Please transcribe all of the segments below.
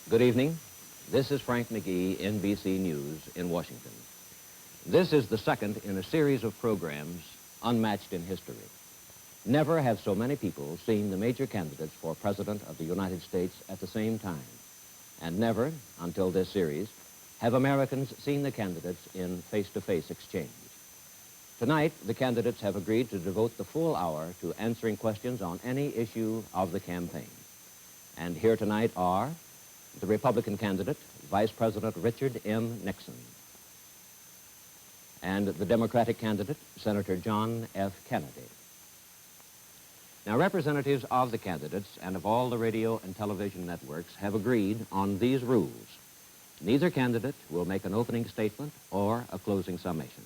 Good evening. This is Frank McGee, NBC News in Washington. This is the second in a series of programs unmatched in history. Never have so many people seen the major candidates for President of the United States at the same time. And never, until this series, have Americans seen the candidates in face-to-face exchange. Tonight, the candidates have agreed to devote the full hour to answering questions on any issue of the campaign. And here tonight are the Republican candidate, Vice President Richard M. Nixon, and the Democratic candidate, Senator John F. Kennedy. Now, representatives of the candidates and of all the radio and television networks have agreed on these rules. Neither candidate will make an opening statement or a closing summation.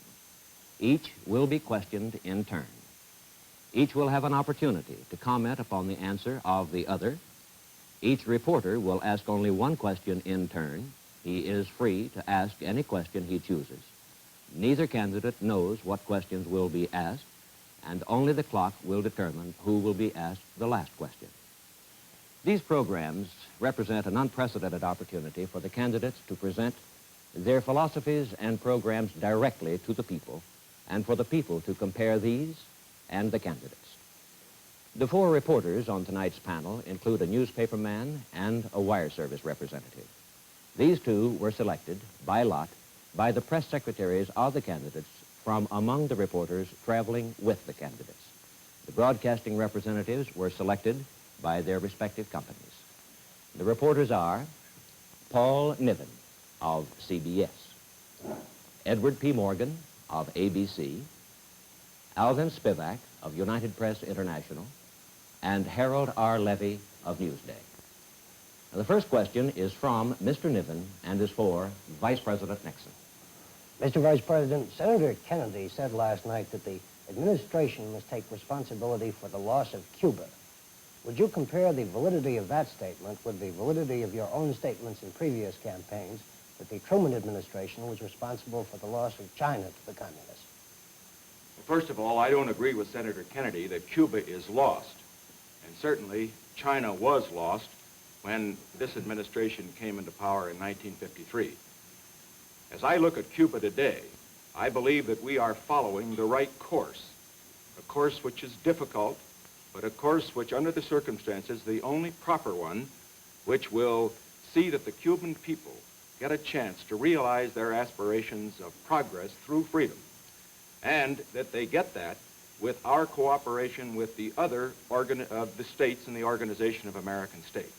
Each will be questioned in turn. Each will have an opportunity to comment upon the answer of the other. Each reporter will ask only one question in turn. He is free to ask any question he chooses. Neither candidate knows what questions will be asked, and only the clock will determine who will be asked the last question. These programs represent an unprecedented opportunity for the candidates to present their philosophies and programs directly to the people, and for the people to compare these and the candidates. The four reporters on tonight's panel include a newspaperman and a wire service representative. These two were selected by lot by the press secretaries of the candidates from among the reporters traveling with the candidates. The broadcasting representatives were selected by their respective companies. The reporters are Paul Niven of CBS, Edward P. Morgan of ABC, Alvin Spivak of United Press International, and Harold R. Levy of Newsday. Now, the first question is from Mr. Niven and is for Vice President Nixon. Mr. Vice President, Senator Kennedy said last night that the administration must take responsibility for the loss of Cuba. Would you compare the validity of that statement with the validity of your own statements in previous campaigns that the Truman administration was responsible for the loss of China to the communists? Well, first of all, I don't agree with Senator Kennedy that Cuba is lost. And certainly, China was lost when this administration came into power in 1953. As I look at Cuba today, I believe that we are following the right course, a course which is difficult, but a course which, under the circumstances, the only proper one, which will see that the Cuban people get a chance to realize their aspirations of progress through freedom, and that they get that with our cooperation with the other of the states in the Organization of American States.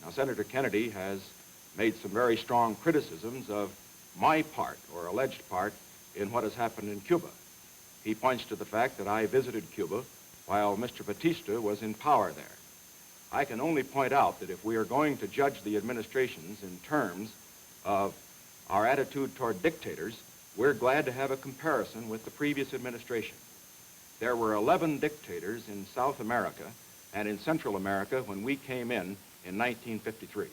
Now, Senator Kennedy has made some very strong criticisms of my part, or alleged part, in what has happened in Cuba. He points to the fact that I visited Cuba while Mr. Batista was in power there. I can only point out that if we are going to judge the administrations in terms of our attitude toward dictators, we're glad to have a comparison with the previous administration. There were 11 dictators in South America and in Central America when we came in 1953.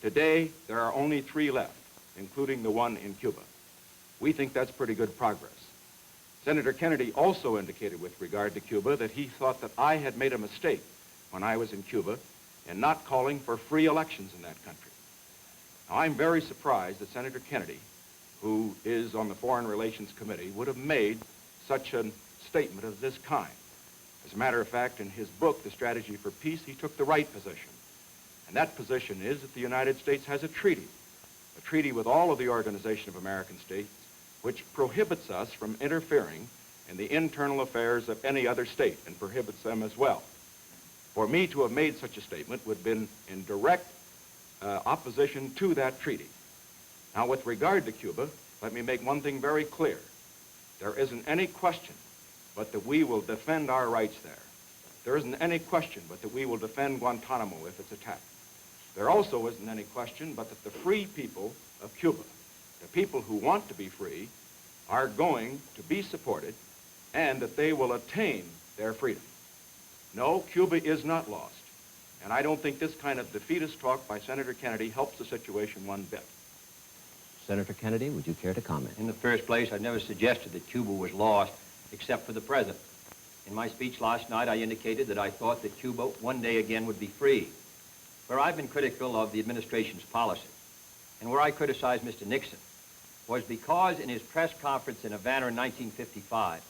Today, there are only 3 left, including the one in Cuba. We think that's pretty good progress. Senator Kennedy also indicated with regard to Cuba that he thought that I had made a mistake when I was in Cuba in not calling for free elections in that country. Now, I'm very surprised that Senator Kennedy, who is on the Foreign Relations Committee, would have made such a statement of this kind. As a matter of fact, in his book, The Strategy for Peace, he took the right position. And that position is that the United States has a treaty with all of the Organization of American States, which prohibits us from interfering in the internal affairs of any other state and prohibits them as well. For me to have made such a statement would have been in direct opposition to that treaty. Now, with regard to Cuba, let me make one thing very clear. There isn't any question but that we will defend our rights there. There isn't any question but that we will defend Guantanamo if it's attacked. There also isn't any question but that the free people of Cuba, the people who want to be free, are going to be supported and that they will attain their freedom. No, Cuba is not lost. And I don't think this kind of defeatist talk by Senator Kennedy helps the situation one bit. Senator Kennedy, would you care to comment? In the first place, I've never suggested that Cuba was lost except for the present. In my speech last night, I indicated that I thought that Cuba one day again would be free. Where I've been critical of the administration's policy, and where I criticized Mr. Nixon, was because in his press conference in Havana in 1955,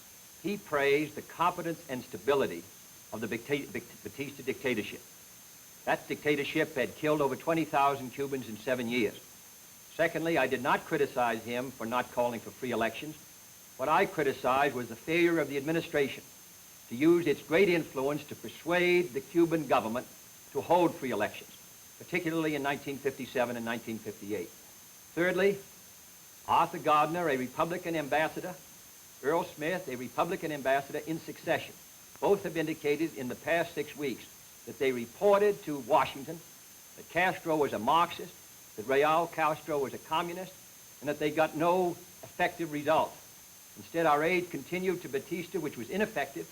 he praised the competence and stability of the Batista dictatorship. That dictatorship had killed over 20,000 Cubans in 7 years. Secondly, I did not criticize him for not calling for free elections. What I criticized was the failure of the administration to use its great influence to persuade the Cuban government to hold free elections, particularly in 1957 and 1958. Thirdly, Arthur Gardner, a Republican ambassador, Earl Smith, a Republican ambassador in succession, both have indicated in the past 6 weeks that they reported to Washington that Castro was a Marxist, that Raul Castro was a communist, and that they got no effective results. Instead, our aid continued to Batista, which was ineffective.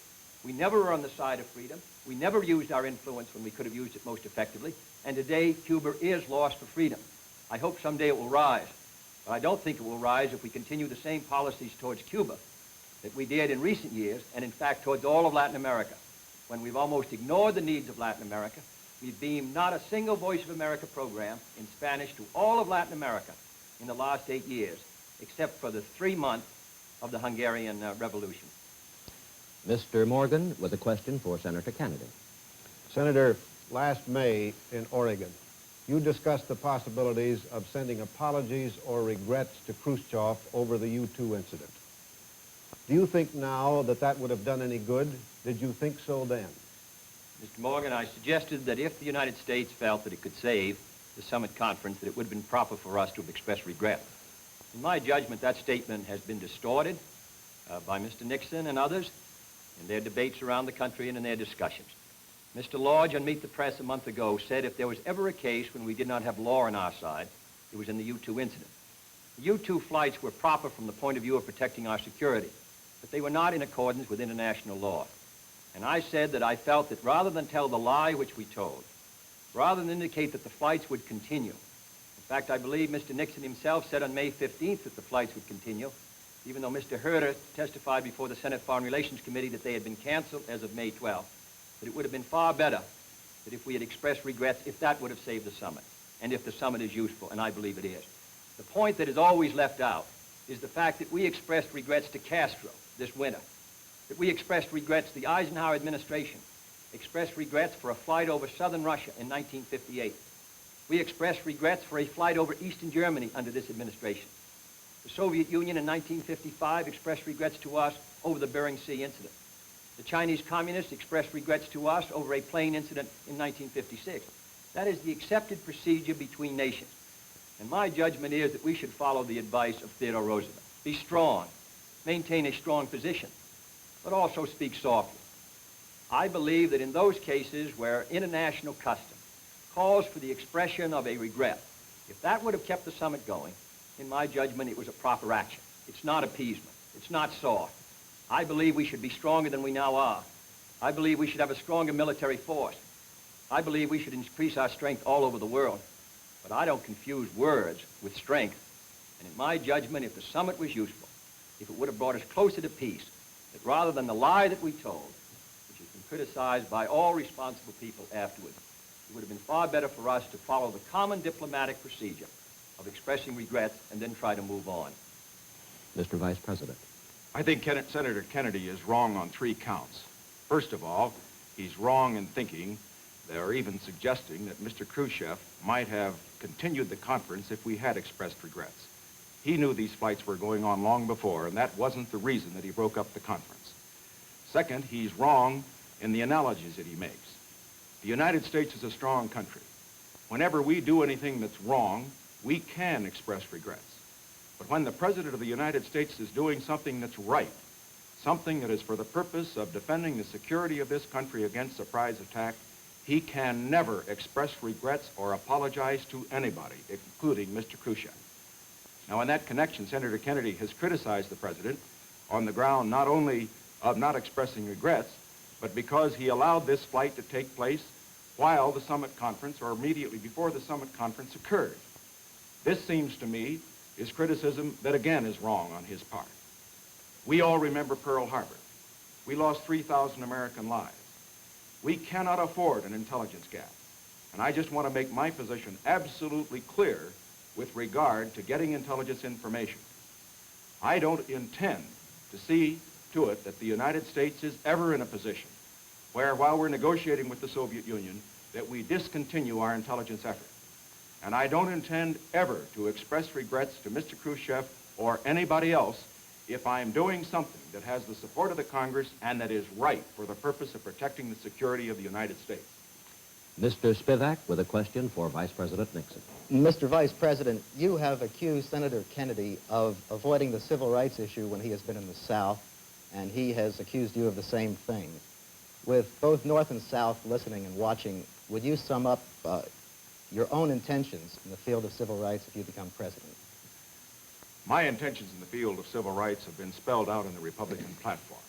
We never were on the side of freedom. We never used our influence when we could have used it most effectively. And today, Cuba is lost for freedom. I hope someday it will rise. But I don't think it will rise if we continue the same policies towards Cuba that we did in recent years, and in fact towards all of Latin America. When we've almost ignored the needs of Latin America, we've beamed not a single Voice of America program in Spanish to all of Latin America in the last 8 years, except for the 3 months of the Hungarian Revolution. Mr. Morgan with a question for Senator Kennedy. Senator, last May in Oregon, you discussed the possibilities of sending apologies or regrets to Khrushchev over the U-2 incident. Do you think now that that would have done any good? Did you think so then? Mr. Morgan, I suggested that if the United States felt that it could save the summit conference, that it would have been proper for us to have expressed regret. In my judgment, that statement has been distorted by Mr. Nixon and others in their debates around the country and in their discussions. Mr. Lodge on Meet the Press a month ago said if there was ever a case when we did not have law on our side, it was in the U-2 incident. The U-2 flights were proper from the point of view of protecting our security, but they were not in accordance with international law. And I said that I felt that rather than tell the lie which we told, rather than indicate that the flights would continue, in fact, I believe Mr. Nixon himself said on May 15th that the flights would continue, even though Mr. Herter testified before the Senate Foreign Relations Committee that they had been canceled as of May 12th, that it would have been far better that if we had expressed regrets, if that would have saved the summit, and if the summit is useful, and I believe it is. The point that is always left out is the fact that we expressed regrets to Castro this winter, that we expressed regrets to the Eisenhower administration, expressed regrets for a flight over southern Russia in 1958. We expressed regrets for a flight over eastern Germany under this administration. The Soviet Union in 1955 expressed regrets to us over the Bering Sea incident. The Chinese communists expressed regrets to us over a plane incident in 1956. That is the accepted procedure between nations. And my judgment is that we should follow the advice of Theodore Roosevelt. Be strong, maintain a strong position, but also speak softly. I believe that in those cases where international custom calls for the expression of a regret, if that would have kept the summit going, in my judgment, it was a proper action. It's not appeasement. It's not soft. I believe we should be stronger than we now are. I believe we should have a stronger military force. I believe we should increase our strength all over the world. But I don't confuse words with strength. And in my judgment, if the summit was useful, if it would have brought us closer to peace, that rather than the lie that we told, which has been criticized by all responsible people afterwards, it would have been far better for us to follow the common diplomatic procedure of expressing regrets and then try to move on. Mr. Vice President. I think Senator Kennedy is wrong on 3 counts. First of all, he's wrong in thinking, or even suggesting, that Mr. Khrushchev might have continued the conference if we had expressed regrets. He knew these flights were going on long before, and that wasn't the reason that he broke up the conference. Second, he's wrong in the analogies that he makes. The United States is a strong country. Whenever we do anything that's wrong, we can express regrets. But when the President of the United States is doing something that's right, something that is for the purpose of defending the security of this country against surprise attack, he can never express regrets or apologize to anybody, including Mr. Khrushchev. Now, in that connection, Senator Kennedy has criticized the President on the ground not only of not expressing regrets, but because he allowed this flight to take place while the summit conference, or immediately before the summit conference occurred. This seems to me is criticism that again is wrong on his part. We all remember Pearl Harbor. we lost 3,000 American lives. We cannot afford an intelligence gap. And I just want to make my position absolutely clear with regard to getting intelligence information. I don't intend to see to it that the United States is ever in a position where, while we're negotiating with the Soviet Union, that we discontinue our intelligence effort. And I don't intend ever to express regrets to Mr. Khrushchev or anybody else if I'm doing something that has the support of the Congress and that is right for the purpose of protecting the security of the United States. Mr. Spivak with a question for Vice President Nixon. Mr. Vice President, you have accused Senator Kennedy of avoiding the civil rights issue when he has been in the South, and he has accused you of the same thing. With both North and South listening and watching, would you sum up your own intentions in the field of civil rights if you become president? My intentions in the field of civil rights have been spelled out in the Republican platform.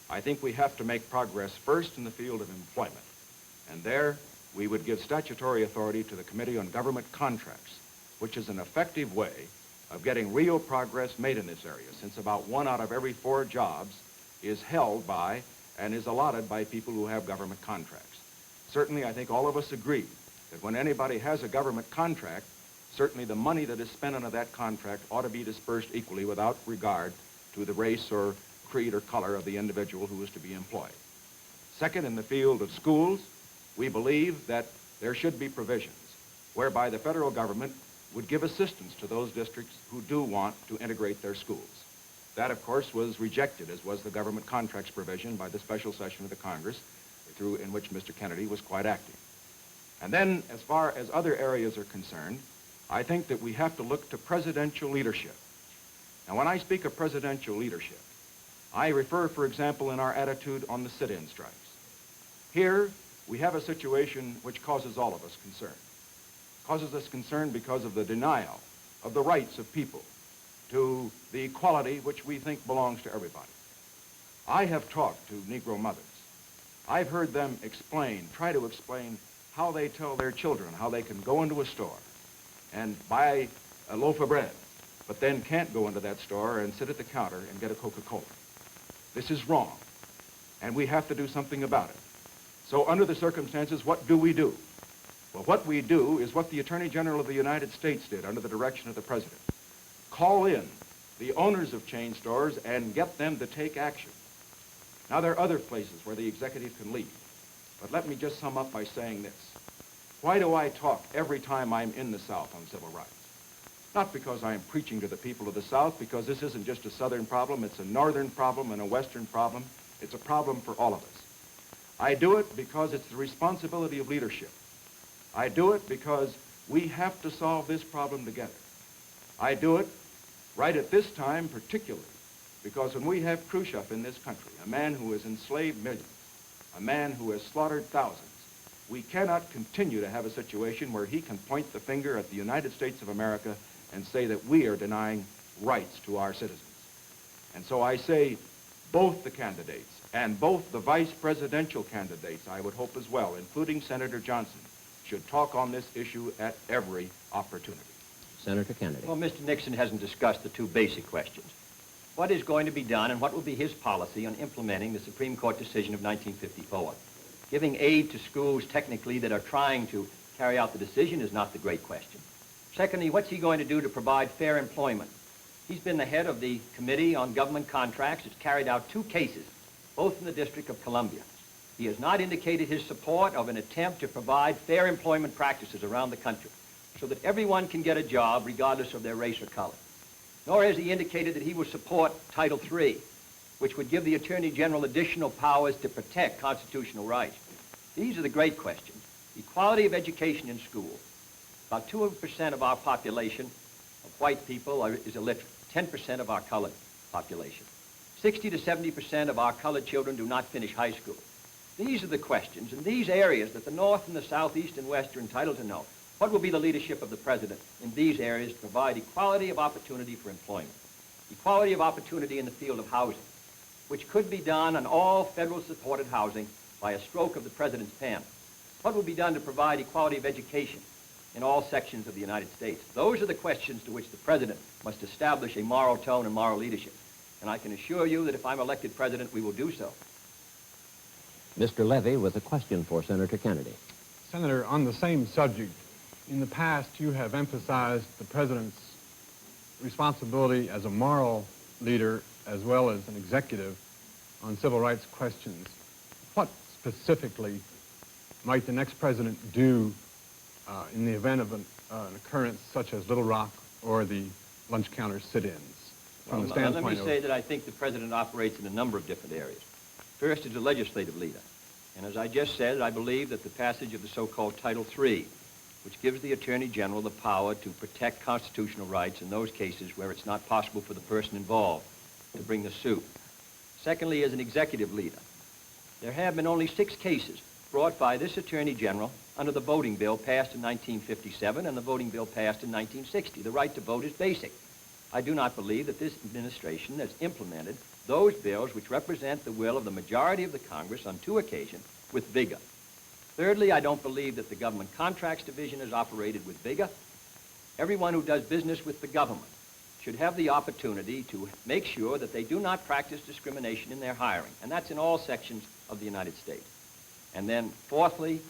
I think we have to make progress first in the field of employment, and there we would give statutory authority to the Committee on Government Contracts, which is an effective way of getting real progress made in this area, since about 1 out of every 4 jobs is held by and is allotted by people who have government contracts. Certainly, I think all of us agree that when anybody has a government contract, certainly the money that is spent under that contract ought to be dispersed equally without regard to the race or creed or color of the individual who is to be employed. Second, in the field of schools, we believe that there should be provisions whereby the federal government would give assistance to those districts who do want to integrate their schools. That, of course, was rejected, as was the government contracts provision by the special session of the Congress, in which Mr. Kennedy was quite active. And then, as far as other areas are concerned, I think that we have to look to presidential leadership. Now, when I speak of presidential leadership, I refer, for example, in our attitude on the sit-in strikes. Here, we have a situation which causes all of us concern. Causes us concern because of the denial of the rights of people to the equality which we think belongs to everybody. I have talked to Negro mothers. I've heard them try to explain how they tell their children how they can go into a store and buy a loaf of bread, but then can't go into that store and sit at the counter and get a Coca-Cola. This is wrong, and we have to do something about it. So under the circumstances, what do we do? Well, what we do is what the Attorney General of the United States did under the direction of the President. Call in the owners of chain stores and get them to take action. Now, there are other places where the executive can lead, but let me just sum up by saying this. Why do I talk every time I'm in the South on civil rights? Not because I'm preaching to the people of the South, because this isn't just a Southern problem, it's a Northern problem and a Western problem. It's a problem for all of us. I do it because it's the responsibility of leadership. I do it because we have to solve this problem together. I do it right at this time particularly because when we have Khrushchev in this country, a man who has enslaved millions, a man who has slaughtered thousands, we cannot continue to have a situation where he can point the finger at the United States of America and say that we are denying rights to our citizens. And so I say both the candidates and both the vice presidential candidates, I would hope as well, including Senator Johnson, should talk on this issue at every opportunity. Senator Kennedy. Well, Mr. Nixon hasn't discussed the 2 basic questions. What is going to be done and what will be his policy on implementing the Supreme Court decision of 1954? Giving aid to schools technically that are trying to carry out the decision is not the great question. Secondly, what's he going to do to provide fair employment? He's been the head of the Committee on Government Contracts. It's carried out 2 cases, both in the District of Columbia. He has not indicated his support of an attempt to provide fair employment practices around the country so that everyone can get a job regardless of their race or color. Nor has he indicated that he will support Title III, which would give the Attorney General additional powers to protect constitutional rights. These are the great questions. Equality of education in school. About 2% of our population of white people is illiterate, 10% of our colored population. 60 to 70% of our colored children do not finish high school. These are the questions in these areas that the North and the South, East and West are entitled to know. What will be the leadership of the President in these areas to provide equality of opportunity for employment? Equality of opportunity in the field of housing, which could be done on all federal supported housing by a stroke of the President's pen. What will be done to provide equality of education in all sections of the United States? Those are the questions to which the President must establish a moral tone and moral leadership. And I can assure you that if I'm elected President, we will do so. Mr. Levy with a question for Senator Kennedy. Senator, on the same subject, in the past you have emphasized the president's responsibility as a moral leader as well as an executive on civil rights questions. What specifically might the next president do in the event of an occurrence such as Little Rock or the lunch counter sit-ins? From the standpoint let me say that I think the president operates in a number of different areas. First, as a legislative leader. And as I just said, I believe that the passage of the so-called Title III, which gives the Attorney General the power to protect constitutional rights in those cases where it's not possible for the person involved to bring the suit. Secondly, as an executive leader, there have been only 6 cases brought by this Attorney General under the voting bill passed in 1957 and the voting bill passed in 1960. The right to vote is basic. I do not believe that this administration has implemented those bills which represent the will of the majority of the Congress on 2 occasions with vigor. Thirdly, I don't believe that the Government Contracts Division has operated with vigor. Everyone who does business with the government should have the opportunity to make sure that they do not practice discrimination in their hiring, and that's in all sections of the United States. And then, fourthly,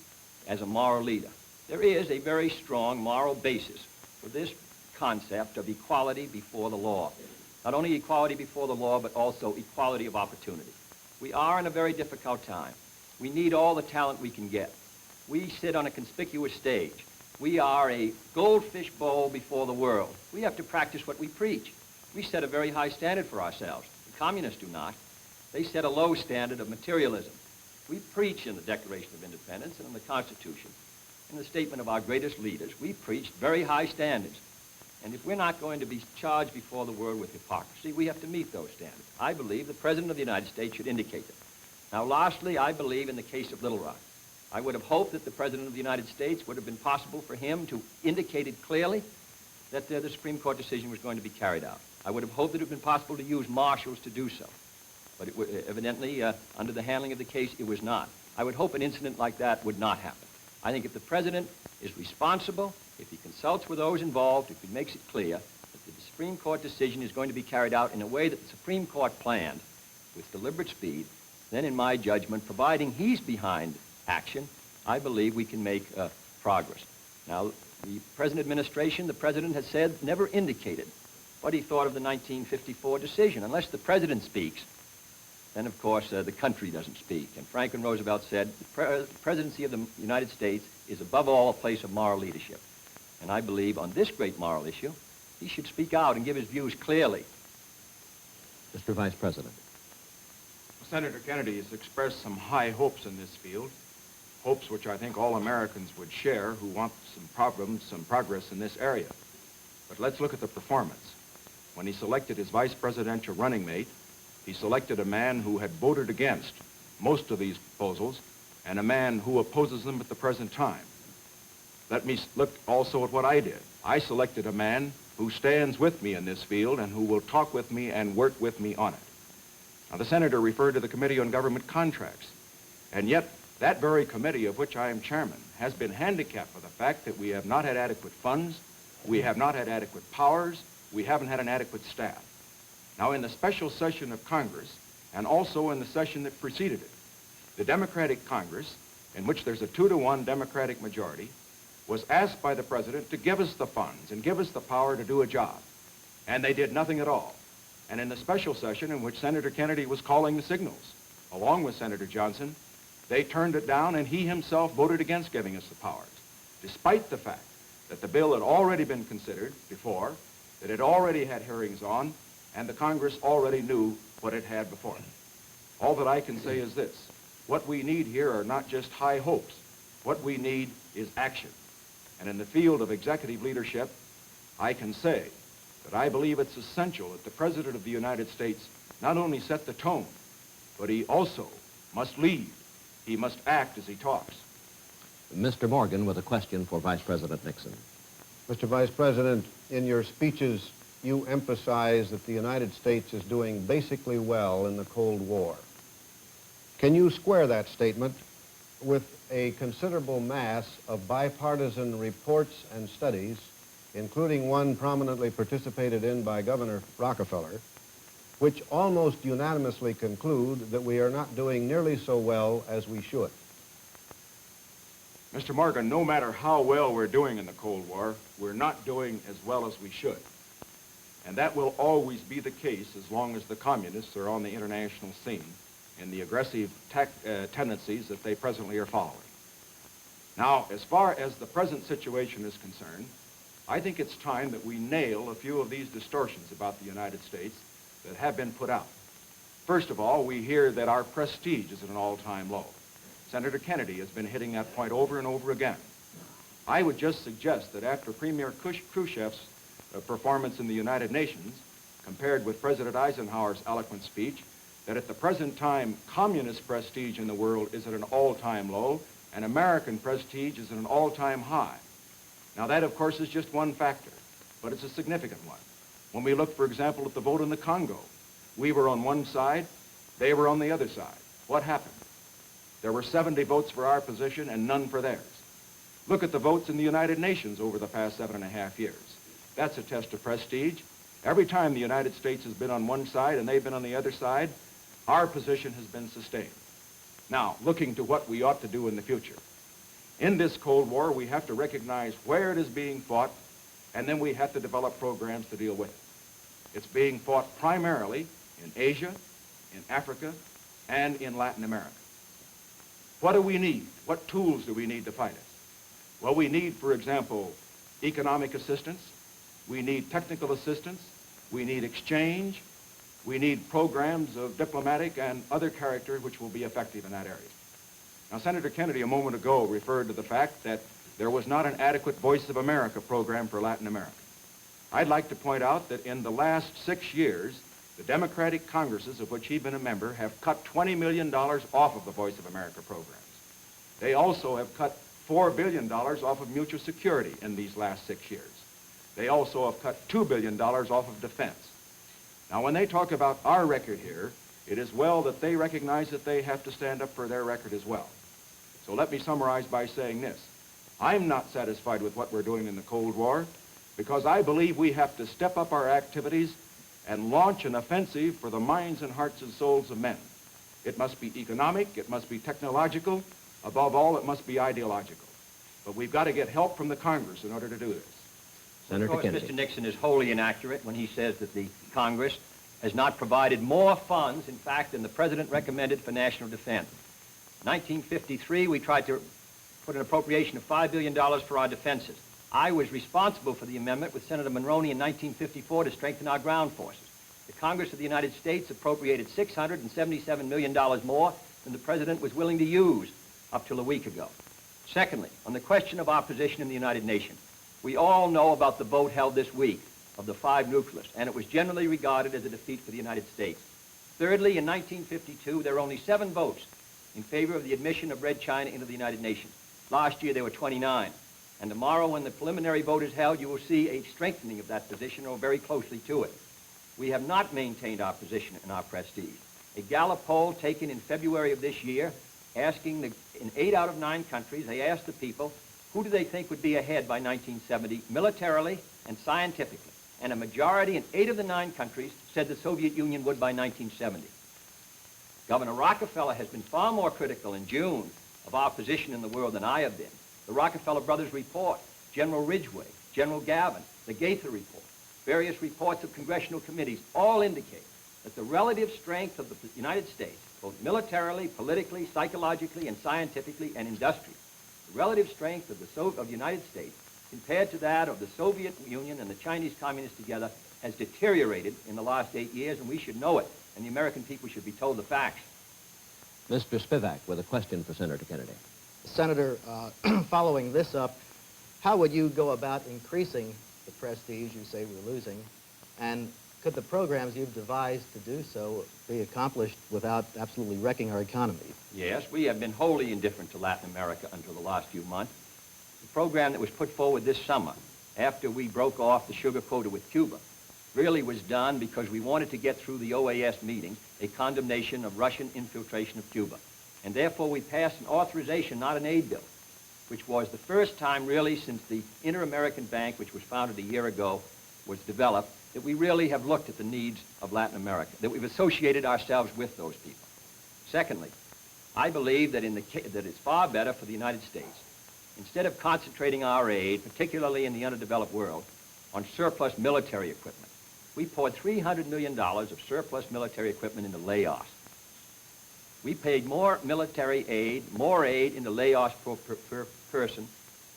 as a moral leader, there is a very strong moral basis for this concept of equality before the law. Not only equality before the law, but also equality of opportunity. We are in a very difficult time. We need all the talent we can get. We sit on a conspicuous stage. We are a goldfish bowl before the world. We have to practice what we preach. We set a very high standard for ourselves. The communists do not. They set a low standard of materialism. We preach in the Declaration of Independence and in the Constitution, in the statement of our greatest leaders, we preached very high standards. And if we're not going to be charged before the world with hypocrisy, we have to meet those standards. I believe the President of the United States should indicate them. Now, lastly, I believe in the case of Little Rock. I would have hoped that the President of the United States would have been possible for him to indicate it clearly that the Supreme Court decision was going to be carried out. I would have hoped that it would have been possible to use marshals to do so. But it evidently, under the handling of the case, it was not. I would hope an incident like that would not happen. I think if the President is responsible, if he consults with those involved, if he makes it clear that the Supreme Court decision is going to be carried out in a way that the Supreme Court planned with deliberate speed, then in my judgment, providing he's behind action, I believe we can make progress. Now, the present administration, the President has said, never indicated what he thought of the 1954 decision. Unless the President speaks, then, of course, the country doesn't speak. And Franklin Roosevelt said, the presidency of the United States is above all a place of moral leadership. And I believe on this great moral issue, he should speak out and give his views clearly. Mr. Vice President. Senator Kennedy has expressed some high hopes in this field, hopes which I think all Americans would share who want some progress in this area. But let's look at the performance. When he selected his vice presidential running mate, he selected a man who had voted against most of these proposals and a man who opposes them at the present time. Let me look also at what I did. I selected a man who stands with me in this field and who will talk with me and work with me on it. Now, the senator referred to the Committee on Government Contracts, and yet that very committee of which I am chairman has been handicapped by the fact that we have not had adequate funds, we have not had adequate powers, we haven't had an adequate staff. Now, in the special session of Congress, and also in the session that preceded it, the Democratic Congress, in which there's a 2-to-1 Democratic majority, was asked by the President to give us the funds and give us the power to do a job. And they did nothing at all. And in the special session in which Senator Kennedy was calling the signals, along with Senator Johnson, they turned it down and he himself voted against giving us the powers, despite the fact that the bill had already been considered before, that it already had hearings on, and the Congress already knew what it had before it. All that I can say is this: what we need here are not just high hopes. What we need is action. And in the field of executive leadership, I can say that I believe it's essential that the President of the United States not only set the tone, but he also must lead. He must act as he talks. Mr. Morgan with a question for Vice President Nixon. Mr. Vice President, in your speeches, you emphasize that the United States is doing basically well in the Cold War. Can you square that statement with a considerable mass of bipartisan reports and studies, including one prominently participated in by Governor Rockefeller, which almost unanimously conclude that we are not doing nearly so well as we should. Mr. Morgan, no matter how well we're doing in the Cold War, we're not doing as well as we should. And that will always be the case as long as the communists are on the international scene in the aggressive tendencies that they presently are following. Now, as far as the present situation is concerned, I think it's time that we nail a few of these distortions about the United States that have been put out. First of all, we hear that our prestige is at an all-time low. Senator Kennedy has been hitting that point over and over again. I would just suggest that after Premier Khrushchev's performance in the United Nations, compared with President Eisenhower's eloquent speech, that at the present time, communist prestige in the world is at an all-time low, and American prestige is at an all-time high. Now that, of course, is just one factor, but it's a significant one. When we look, for example, at the vote in the Congo, we were on one side, they were on the other side. What happened? There were 70 votes for our position and none for theirs. Look at the votes in the United Nations over the past 7.5 years. That's a test of prestige. Every time the United States has been on one side and they've been on the other side, our position has been sustained. Now, looking to what we ought to do in the future. In this Cold War, we have to recognize where it is being fought, and then we have to develop programs to deal with it. It's being fought primarily in Asia, in Africa, and in Latin America. What do we need? What tools do we need to fight it? Well, we need, for example, economic assistance. We need technical assistance. We need exchange. We need programs of diplomatic and other character which will be effective in that area. Now, Senator Kennedy a moment ago referred to the fact that there was not an adequate Voice of America program for Latin America. I'd like to point out that in the last 6 years, the Democratic Congresses, of which he's been a member, have cut $20 million off of the Voice of America programs. They also have cut $4 billion off of mutual security in these last 6 years. They also have cut $2 billion off of defense. Now, when they talk about our record here, it is well that they recognize that they have to stand up for their record as well. So let me summarize by saying this. I'm not satisfied with what we're doing in the Cold War because I believe we have to step up our activities and launch an offensive for the minds and hearts and souls of men. It must be economic, it must be technological, above all, it must be ideological. But we've got to get help from the Congress in order to do this. Senator Of course, Kennedy. Mr. Nixon is wholly inaccurate when he says that the Congress has not provided more funds, in fact, than the President recommended for national defense. In 1953, we tried to put an appropriation of $5 billion for our defenses. I was responsible for the amendment with Senator Monroney in 1954 to strengthen our ground forces. The Congress of the United States appropriated $677 million more than the President was willing to use up till a week ago. Secondly, on the question of our position in the United Nations, we all know about the vote held this week of the 5 neutralists, and it was generally regarded as a defeat for the United States. Thirdly, in 1952, there were only 7 votes in favor of the admission of Red China into the United Nations. Last year, there were 29. And tomorrow, when the preliminary vote is held, you will see a strengthening of that position or very closely to it. We have not maintained our position and our prestige. A Gallup poll taken in February of this year, asking in 8 out of 9 countries, they asked the people, who do they think would be ahead by 1970, militarily and scientifically? And a majority in 8 of the 9 countries said the Soviet Union would by 1970. Governor Rockefeller has been far more critical in June of our position in the world than I have been. The Rockefeller Brothers report, General Ridgway, General Gavin, the Gaither report, various reports of congressional committees all indicate that the relative strength of the United States, both militarily, politically, psychologically, and scientifically, and industrially, the relative strength of the United States compared to that of the Soviet Union and the Chinese communists together has deteriorated in the last 8 years, and we should know it, and the American people should be told the facts. Mr. Spivak with a question for Senator Kennedy. Senator, following this up, how would you go about increasing the prestige you say we're losing, and could the programs you've devised to do so be accomplished without absolutely wrecking our economy? Yes, we have been wholly indifferent to Latin America until the last few months. The program that was put forward this summer, after we broke off the sugar quota with Cuba, really was done because we wanted to get through the OAS meeting a condemnation of Russian infiltration of Cuba. And therefore we passed an authorization, not an aid bill, which was the first time really since the Inter-American Bank, which was founded a year ago, was developed, that we really have looked at the needs of Latin America, that we've associated ourselves with those people. Secondly, I believe that that it's far better for the United States, instead of concentrating our aid, particularly in the underdeveloped world, on surplus military equipment. We poured $300 million of surplus military equipment into Laos. We paid more military aid, more aid into Laos per person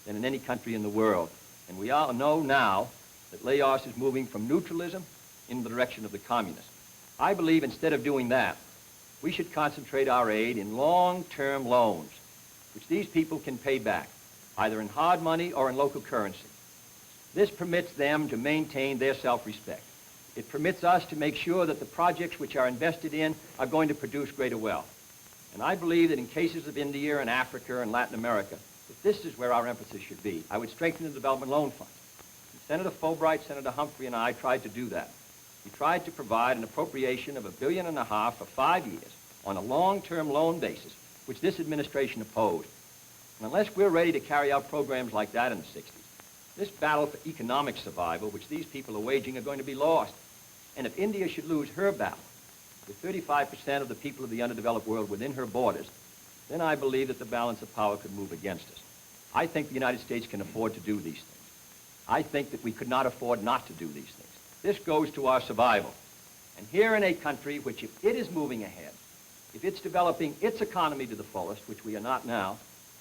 than in any country in the world. And we all know now that Laos is moving from neutralism in the direction of the communists. I believe instead of doing that, we should concentrate our aid in long-term loans, which these people can pay back, either in hard money or in local currency. This permits them to maintain their self-respect. It permits us to make sure that the projects which are invested in are going to produce greater wealth. And I believe that in cases of India and Africa and Latin America, that this is where our emphasis should be. I would strengthen the development loan fund. And Senator Fulbright, Senator Humphrey, and I tried to do that. We tried to provide an appropriation of $1.5 billion for 5 years on a long-term loan basis, which this administration opposed. And unless we're ready to carry out programs like that in the 60s, this battle for economic survival, which these people are waging, are going to be lost. And if India should lose her battle, with 35% of the people of the underdeveloped world within her borders, then I believe that the balance of power could move against us. I think the United States can afford to do these things. I think that we could not afford not to do these things. This goes to our survival. And here in a country which, if it is moving ahead, if it's developing its economy to the fullest, which we are not now,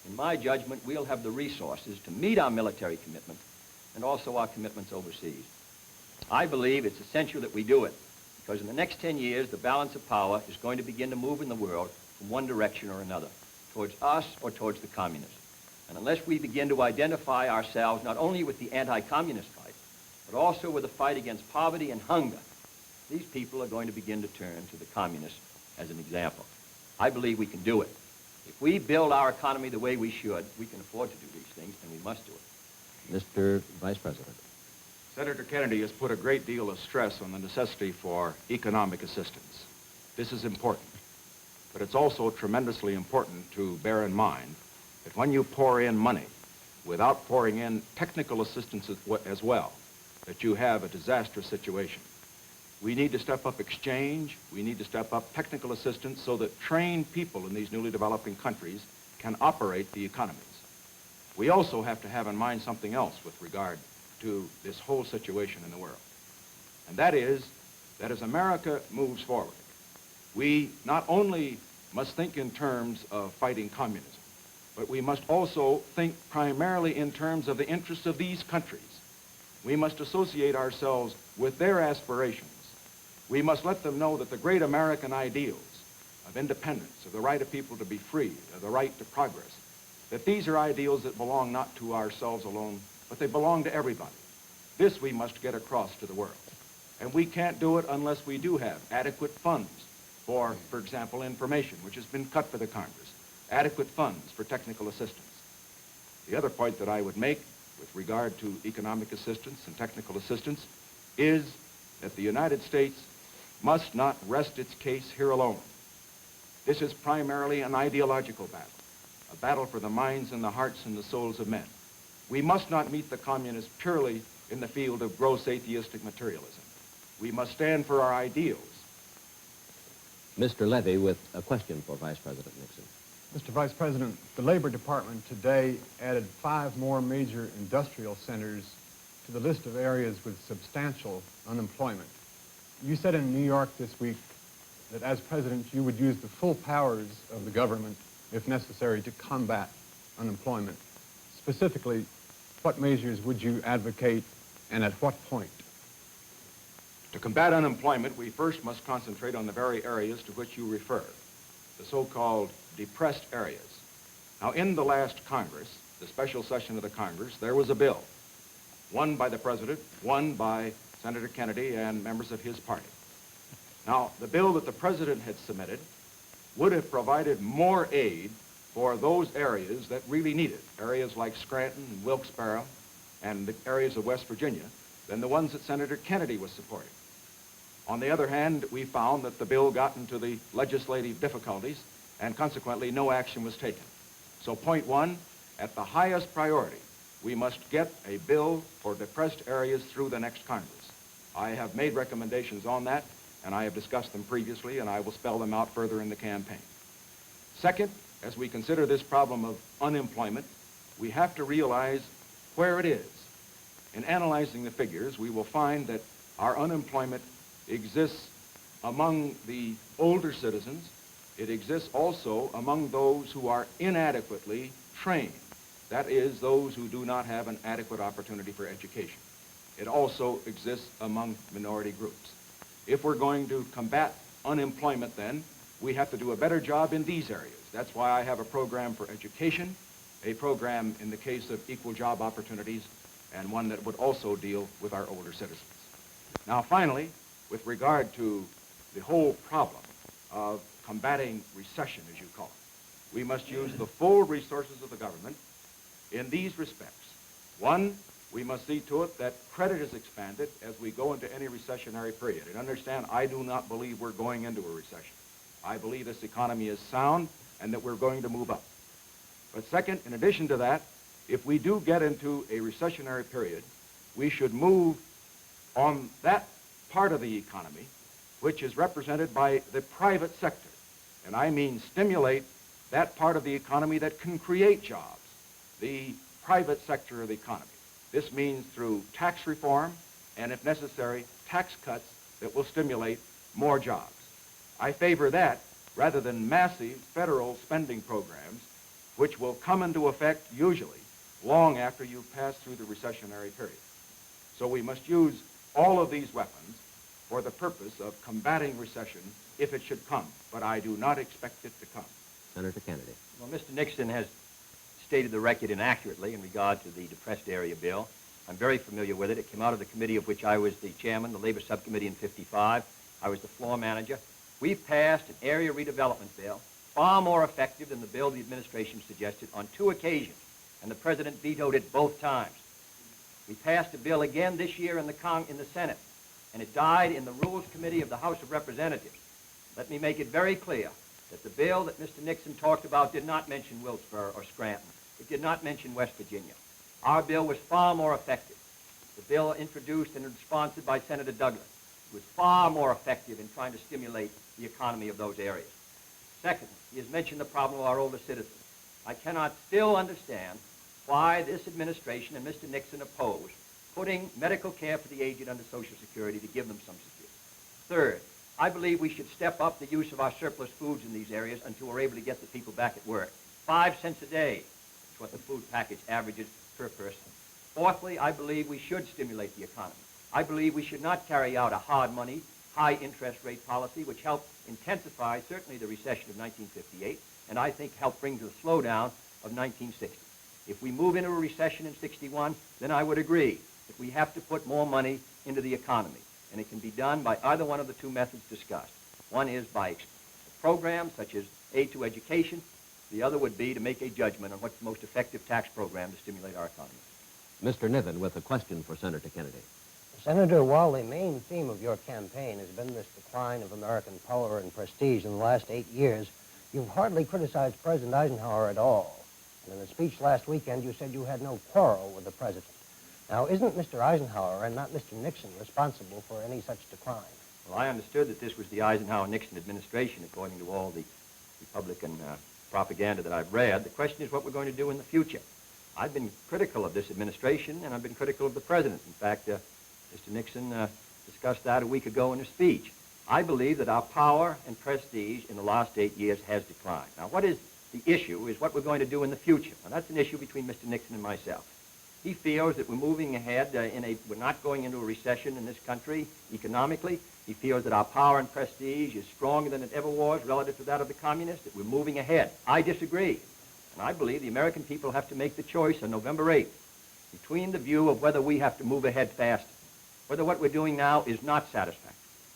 in my judgment, we'll have the resources to meet our military commitments and also our commitments overseas. I believe it's essential that we do it, because in the next 10 years, the balance of power is going to begin to move in the world from one direction or another, towards us or towards the communists. And unless we begin to identify ourselves not only with the anti-communist fight, but also with the fight against poverty and hunger, these people are going to begin to turn to the communists as an example. I believe we can do it. If we build our economy the way we should, we can afford to do these things, and we must do it. Mr. Vice President. Senator Kennedy has put a great deal of stress on the necessity for economic assistance. This is important, but it's also tremendously important to bear in mind that when you pour in money without pouring in technical assistance as well, that you have a disastrous situation. We need to step up exchange, we need to step up technical assistance so that trained people in these newly developing countries can operate the economies. We also have to have in mind something else with regard to this whole situation in the world. And that is that as America moves forward, we not only must think in terms of fighting communism, but we must also think primarily in terms of the interests of these countries. We must associate ourselves with their aspirations. We must let them know that the great American ideals of independence, of the right of people to be free, of the right to progress, that these are ideals that belong not to ourselves alone, but they belong to everybody. This we must get across to the world. And we can't do it unless we do have adequate funds for example, information, which has been cut for the Congress, adequate funds for technical assistance. The other point that I would make with regard to economic assistance and technical assistance is that the United States must not rest its case here alone. This is primarily an ideological battle, a battle for the minds and the hearts and the souls of men. We must not meet the communists purely in the field of gross atheistic materialism. We must stand for our ideals. Mr. Levy with a question for Vice President Nixon. Mr. Vice President, the Labor Department today added 5 more major industrial centers to the list of areas with substantial unemployment. You said in New York this week that as president you would use the full powers of the government, if necessary, to combat unemployment. Specifically, what measures would you advocate and at what point? To combat unemployment, we first must concentrate on the very areas to which you refer, the so-called depressed areas. Now, in the last Congress, the special session of the Congress, there was a bill, one by the President, one by Senator Kennedy and members of his party. Now, the bill that the President had submitted would have provided more aid for those areas that really need it, areas like Scranton and Wilkes-Barre and the areas of West Virginia, than the ones that Senator Kennedy was supporting. On the other hand, we found that the bill got into the legislative difficulties and consequently no action was taken. So point one, at the highest priority, we must get a bill for depressed areas through the next Congress. I have made recommendations on that, and I have discussed them previously, and I will spell them out further in the campaign. Second, as we consider this problem of unemployment, we have to realize where it is. In analyzing the figures, we will find that our unemployment exists among the older citizens. It exists also among those who are inadequately trained. That is, those who do not have an adequate opportunity for education. It also exists among minority groups. If we're going to combat unemployment, then, we have to do a better job in these areas. That's why I have a program for education, a program in the case of equal job opportunities, and one that would also deal with our older citizens. Now, finally, with regard to the whole problem of combating recession, as you call it, we must use the full resources of the government in these respects. One, we must see to it that credit is expanded as we go into any recessionary period. And understand, I do not believe we're going into a recession. I believe this economy is sound and that we're going to move up. But second, in addition to that, if we do get into a recessionary period, we should move on that part of the economy which is represented by the private sector. And I mean stimulate that part of the economy that can create jobs, the private sector of the economy. This means through tax reform and, if necessary, tax cuts that will stimulate more jobs. I favor that rather than massive federal spending programs which will come into effect usually long after you've passed through the recessionary period. So we must use all of these weapons for the purpose of combating recession if it should come, but I do not expect it to come. Senator Kennedy. Well, Mr. Nixon has stated the record inaccurately in regard to the depressed area bill. I'm very familiar with it. It came out of the committee of which I was the chairman, the Labor Subcommittee in '55. I was the floor manager. We've passed an area redevelopment bill far more effective than the bill the administration suggested on 2 occasions, and the president vetoed it both times. We passed a bill again this year in the Senate, and it died in the Rules Committee of the House of Representatives. Let me make it very clear that the bill that Mr. Nixon talked about did not mention Wilkesboro or Scranton. It did not mention West Virginia. Our bill was far more effective. The bill introduced and sponsored by Senator Douglas was far more effective in trying to stimulate the economy of those areas. Second, he has mentioned the problem of our older citizens. I cannot still understand why this administration and Mr. Nixon oppose putting medical care for the aged under Social Security to give them some security. Third, I believe we should step up the use of our surplus foods in these areas until we're able to get the people back at work. 5 cents a day is what the food package averages per person. Fourthly, I believe we should stimulate the economy. I believe we should not carry out a hard money, high interest rate policy which helped intensify certainly the recession of 1958 and I think helped bring to the slowdown of 1960. If we move into a recession in '61, then I would agree that we have to put more money into the economy. And it can be done by either one of the 2 methods discussed. One is by programs such as aid to education. The other would be to make a judgment on what's the most effective tax program to stimulate our economy. Mr. Niven with a question for Senator Kennedy. Senator, while the main theme of your campaign has been this decline of American power and prestige in the last 8 years, you've hardly criticized President Eisenhower at all. And in a speech last weekend, you said you had no quarrel with the president. Now, isn't Mr. Eisenhower and not Mr. Nixon responsible for any such decline? Well, I understood that this was the Eisenhower-Nixon administration, according to all the Republican propaganda that I've read. The question is what we're going to do in the future. I've been critical of this administration, and I've been critical of the president. In fact, Mr. Nixon discussed that a week ago in a speech. I believe that our power and prestige in the last 8 years has declined. Now, what is the issue is what we're going to do in the future. Now, that's an issue between Mr. Nixon and myself. He feels that we're moving ahead we're not going into a recession in this country economically. He feels that our power and prestige is stronger than it ever was relative to that of the communists, that we're moving ahead. I disagree. And I believe the American people have to make the choice on November 8th between the view of whether we have to move ahead faster, whether what we're doing now is not satisfactory,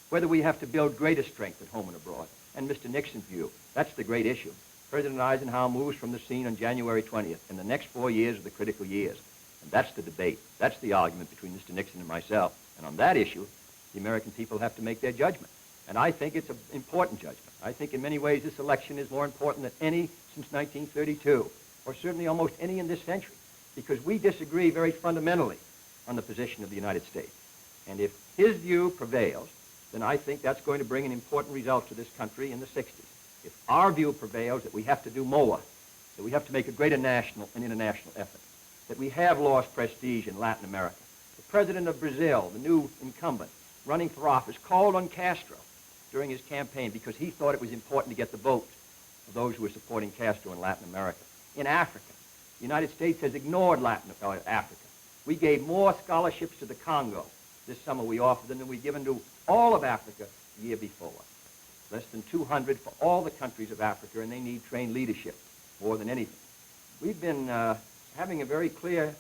whether we have to build greater strength at home and abroad, and Mr. Nixon's view. That's the great issue. President Eisenhower moves from the scene on January 20th, and the next 4 years are the critical years. And that's the debate. That's the argument between Mr. Nixon and myself. And on that issue, the American people have to make their judgment. And I think it's an important judgment. I think in many ways this election is more important than any since 1932, or certainly almost any in this century, because we disagree very fundamentally on the position of the United States. And if his view prevails, then I think that's going to bring an important result to this country in the 60s. If our view prevails that we have to do more, that we have to make a greater national and international effort, that we have lost prestige in Latin America. The president of Brazil, the new incumbent, running for office, called on Castro during his campaign because he thought it was important to get the vote of those who were supporting Castro in Latin America. In Africa, the United States has ignored Africa. We gave more scholarships to the Congo this summer we offered them than we'd given to all of Africa the year before. Less than 200 for all the countries of Africa, and they need trained leadership more than anything. We've been having a very clear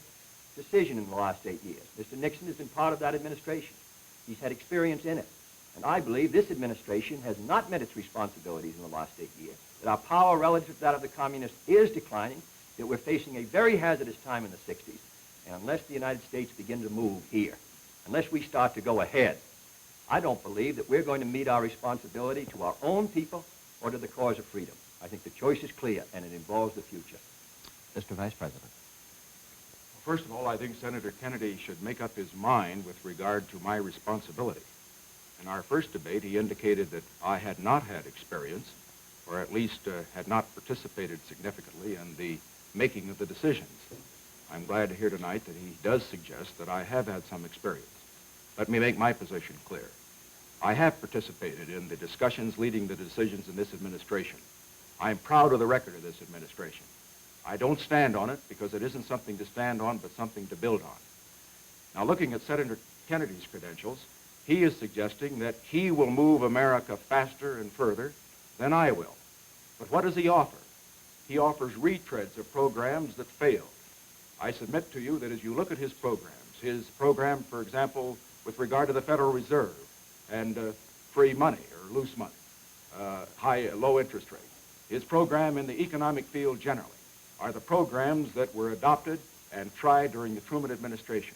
decision in the last 8 years. Mr. Nixon has been part of that administration. He's had experience in it. And I believe this administration has not met its responsibilities in the last 8 years, that our power relative to that of the communists is declining, that we're facing a very hazardous time in the 60s, and unless the United States begin to move here, unless we start to go ahead, I don't believe that we're going to meet our responsibility to our own people or to the cause of freedom. I think the choice is clear, and it involves the future. Mr. Vice President. Well, first of all, I think Senator Kennedy should make up his mind with regard to my responsibility. In our first debate, he indicated that I had not had experience, or at least had not participated significantly in the making of the decisions. I'm glad to hear tonight that he does suggest that I have had some experience. Let me make my position clear. I have participated in the discussions leading to decisions in this administration. I'm proud of the record of this administration. I don't stand on it because it isn't something to stand on, but something to build on. Now, looking at Senator Kennedy's credentials, he is suggesting that he will move America faster and further than I will. But what does he offer? He offers retreads of programs that failed. I submit to you that as you look at his program, for example, with regard to the Federal Reserve and free money or loose money, low interest rate, his program in the economic field generally are the programs that were adopted and tried during the Truman administration.